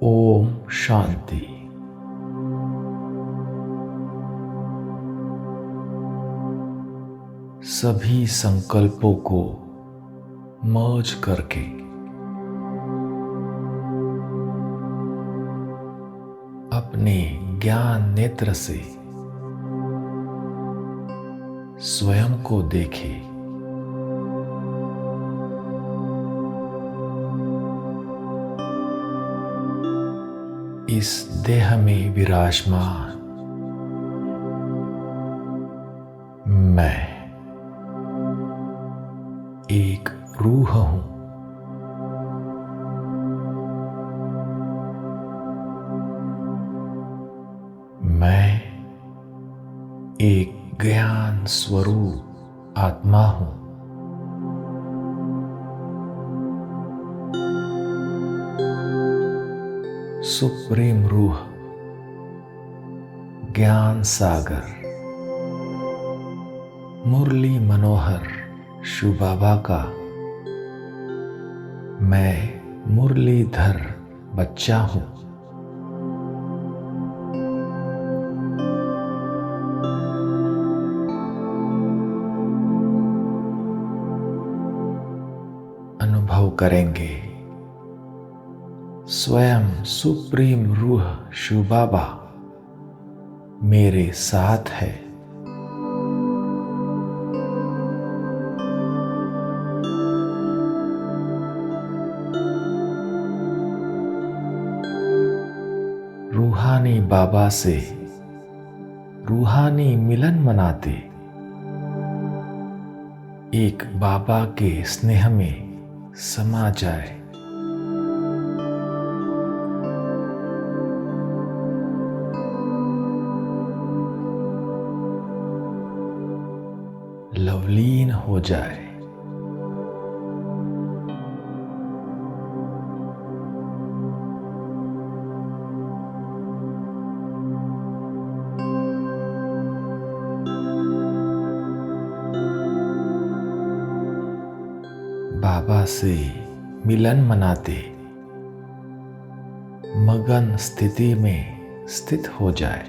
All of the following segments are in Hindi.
ओम शांति। सभी संकल्पों को मर्ज करके अपने ज्ञान नेत्र से स्वयं को देखे। इस देह में विराजमान मैं एक रूह हूं। मैं एक ज्ञान स्वरूप आत्मा हूं। सुप्रीम रूह, ज्ञान सागर, मुरली मनोहर शिव बाबा का मैं मुरलीधर बच्चा हूं। अनुभव करेंगे स्वयं सुप्रीम रूह शिव बाबा मेरे साथ है। रूहानी बाबा से रूहानी मिलन मनाते एक बाबा के स्नेह में समा जाए। लवलीन हो जाए। बाबा से मिलन मनाते मगन स्थिति में स्थित हो जाए।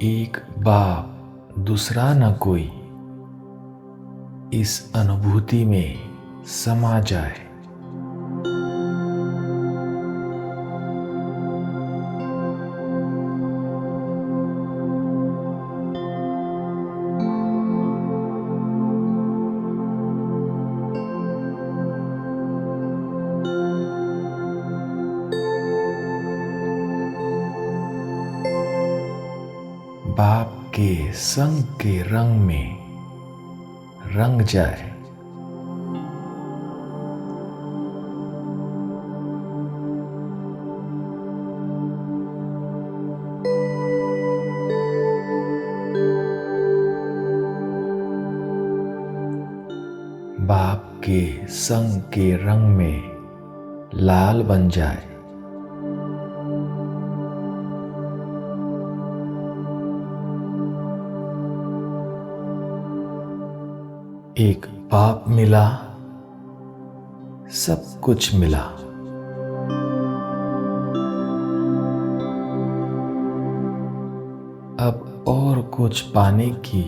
एक बाप दूसरा न कोई इस अनुभूति में समा जाए। बाप के संग के रंग में रंग जाए। बाप के संग के रंग में लाल बन जाए। एक बाप मिला, सब कुछ मिला। अब और कुछ पाने की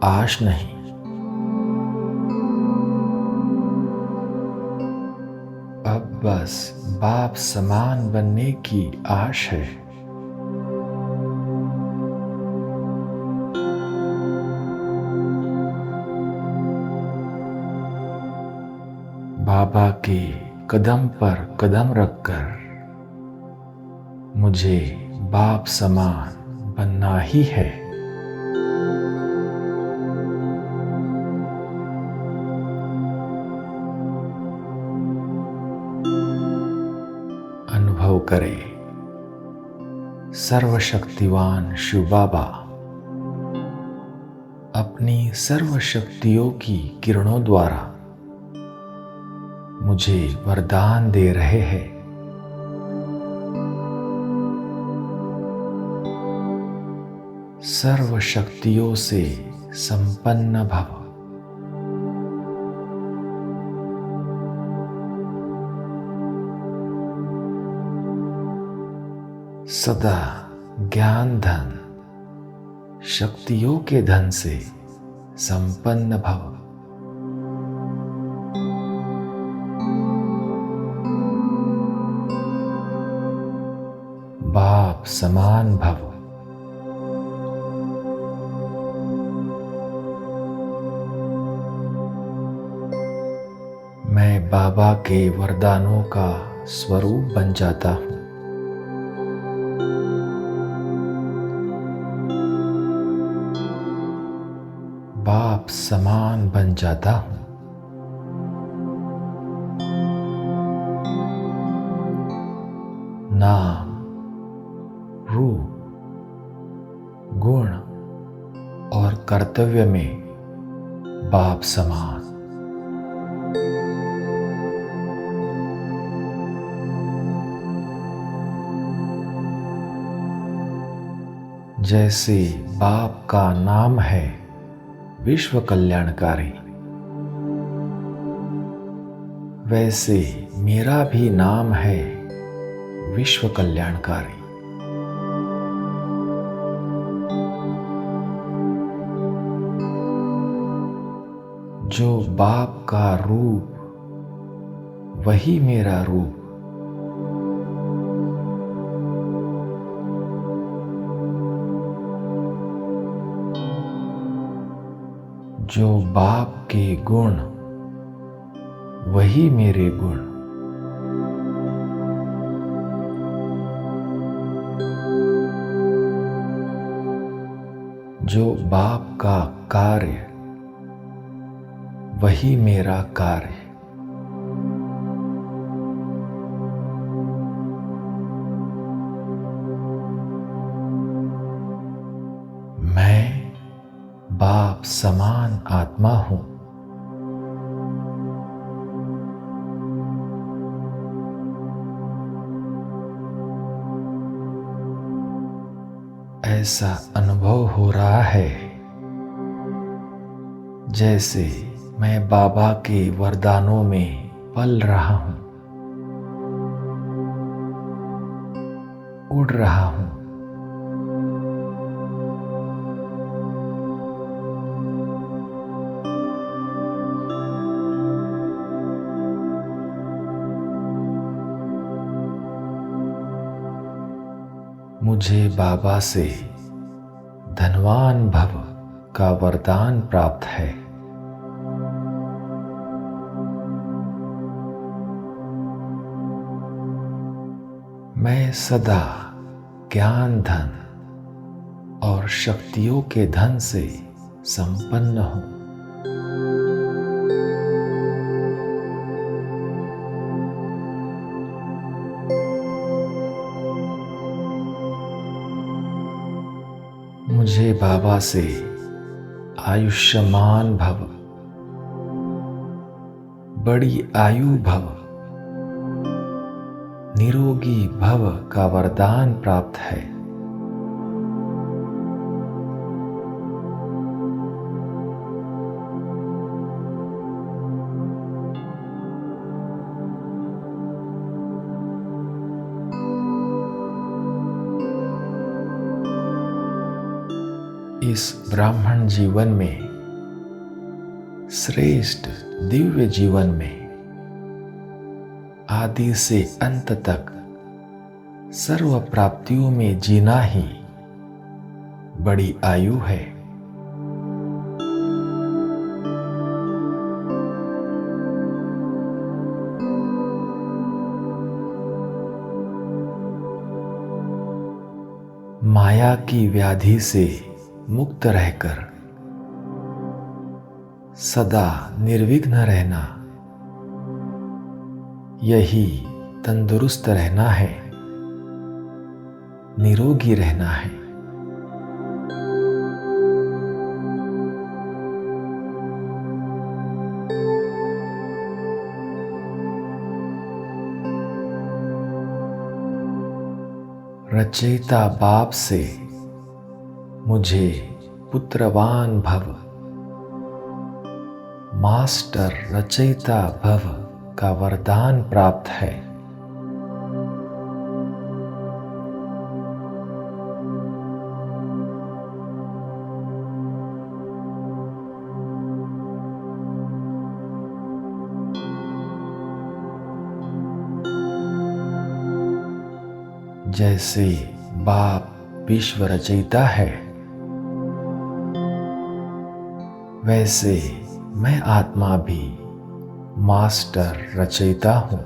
आश नहीं। अब बस बाप समान बनने की आश है। बाबा के कदम पर कदम रखकर मुझे बाप समान बनना ही है। अनुभव करे सर्वशक्तिवान शिव बाबा अपनी सर्व शक्तियों की किरणों द्वारा मुझे वरदान दे रहे हैं। सर्व शक्तियों से संपन्न भव। सदा ज्ञान धन शक्तियों के धन से संपन्न भव। बाप समान भव। मैं बाबा के वरदानों का स्वरूप बन जाता हूँ। बाप समान बन जाता हूँ। नाम, रूप, गुण और कर्तव्य में बाप समान। जैसे बाप का नाम है विश्व कल्याणकारी, वैसे मेरा भी नाम है विश्व कल्याणकारी। जो बाप का रूप वही मेरा रूप। जो बाप के गुण वही मेरे गुण। जो बाप का कार्य वही मेरा कार्य। मैं बाप समान आत्मा हूँ। ऐसा अनुभव हो रहा है जैसे मैं बाबा के वरदानों में पल रहा हूँ, उड़ रहा हूँ। मुझे बाबा से धनवान भव का वरदान प्राप्त है। मैं सदा ज्ञान धन और शक्तियों के धन से संपन्न हूँ। मुझे बाबा से आयुष्मान भव, बड़ी आयु भव, निरोगी भव का वरदान प्राप्त है। इस ब्राह्मण जीवन में, श्रेष्ठ दिव्य जीवन में, आदि से अंत तक सर्व प्राप्तियों में जीना ही बड़ी आयु है। माया की व्याधि से मुक्त रहकर सदा निर्विघ्न रहना, यही तंदुरुस्त रहना है, निरोगी रहना है। रचयिता बाप से मुझे पुत्रवान भव, मास्टर रचयिता भव का वरदान प्राप्त है। जैसे बाप विश्व रचयिता है, वैसे मैं आत्मा भी मास्टर रचयिता हूँ।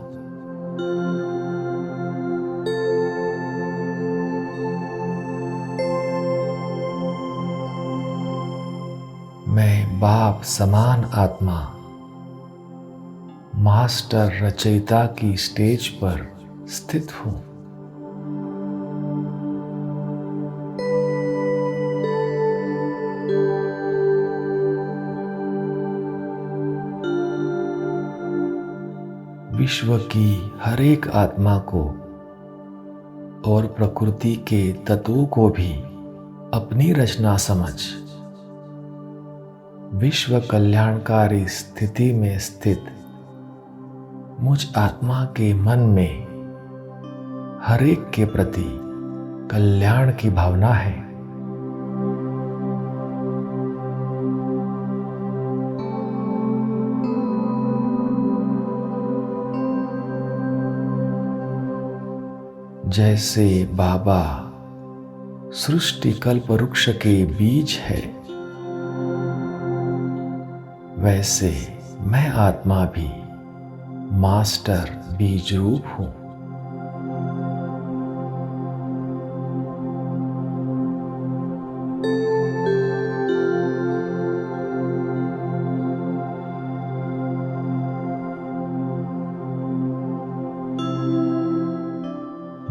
मैं बाप समान आत्मा मास्टर रचयिता की स्टेज पर स्थित हूँ। विश्व की हर एक आत्मा को और प्रकृति के तत्वों को भी अपनी रचना समझ विश्व कल्याणकारी स्थिति में स्थित मुझ आत्मा के मन में हर एक के प्रति कल्याण की भावना है। जैसे बाबा सृष्टि कल्प वृक्ष के बीज है, वैसे मैं आत्मा भी मास्टर बीज रूप हूँ।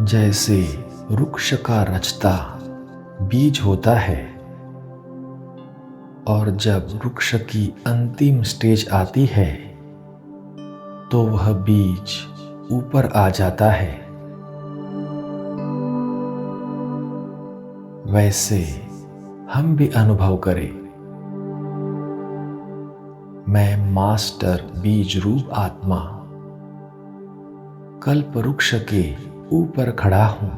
जैसे वृक्ष का रचता बीज होता है और जब वृक्ष की अंतिम स्टेज आती है तो वह बीज ऊपर आ जाता है, वैसे हम भी अनुभव करें। मैं मास्टर बीज रूप आत्मा कल्प वृक्ष के ऊपर खड़ा हूं।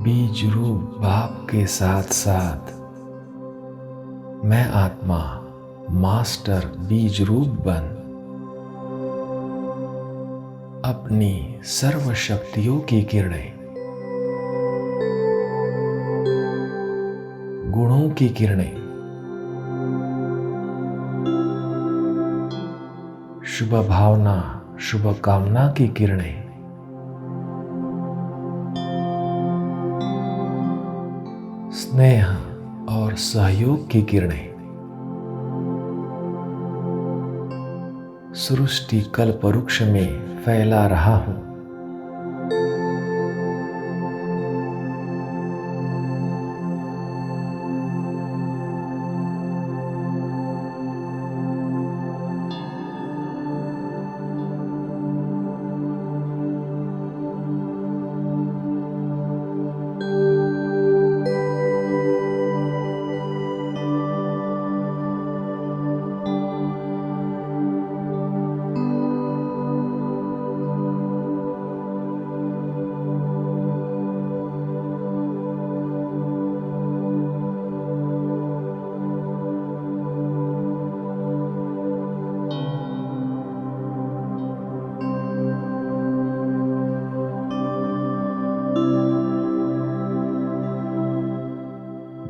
बीज रूप बाप के साथ साथ मैं आत्मा मास्टर बीज रूप बन अपनी सर्व शक्तियों की किरणें, गुणों की किरणें, शुभ भावना शुभ कामना की किरणें, स्नेह और सहयोग की किरणें सृष्टि कल्प वृक्ष में फैला रहा हूं।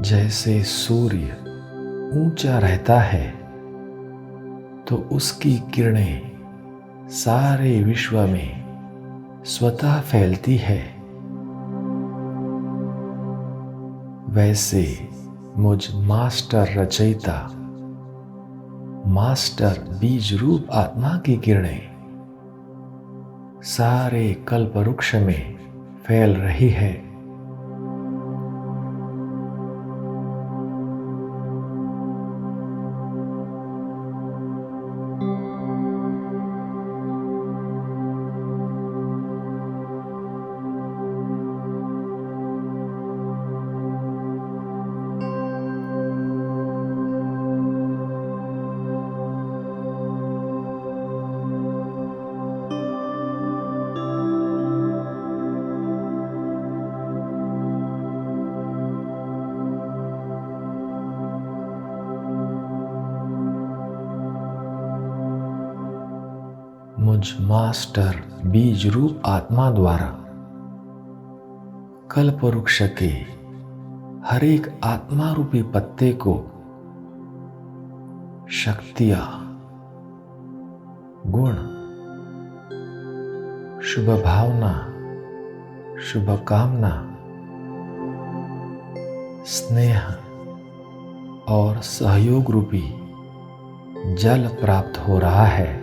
जैसे सूर्य ऊंचा रहता है तो उसकी किरणें सारे विश्व में स्वतः फैलती है, वैसे मुझ मास्टर रचयिता मास्टर बीज रूप आत्मा की किरणें सारे कल्प वृक्ष में फैल रही है। मुझ मास्टर बीज रूप आत्मा द्वारा कल्प वृक्ष के हर एक आत्मा रूपी पत्ते को शक्तियां, गुण, शुभ भावना, शुभ कामना, स्नेह और सहयोग रूपी जल प्राप्त हो रहा है।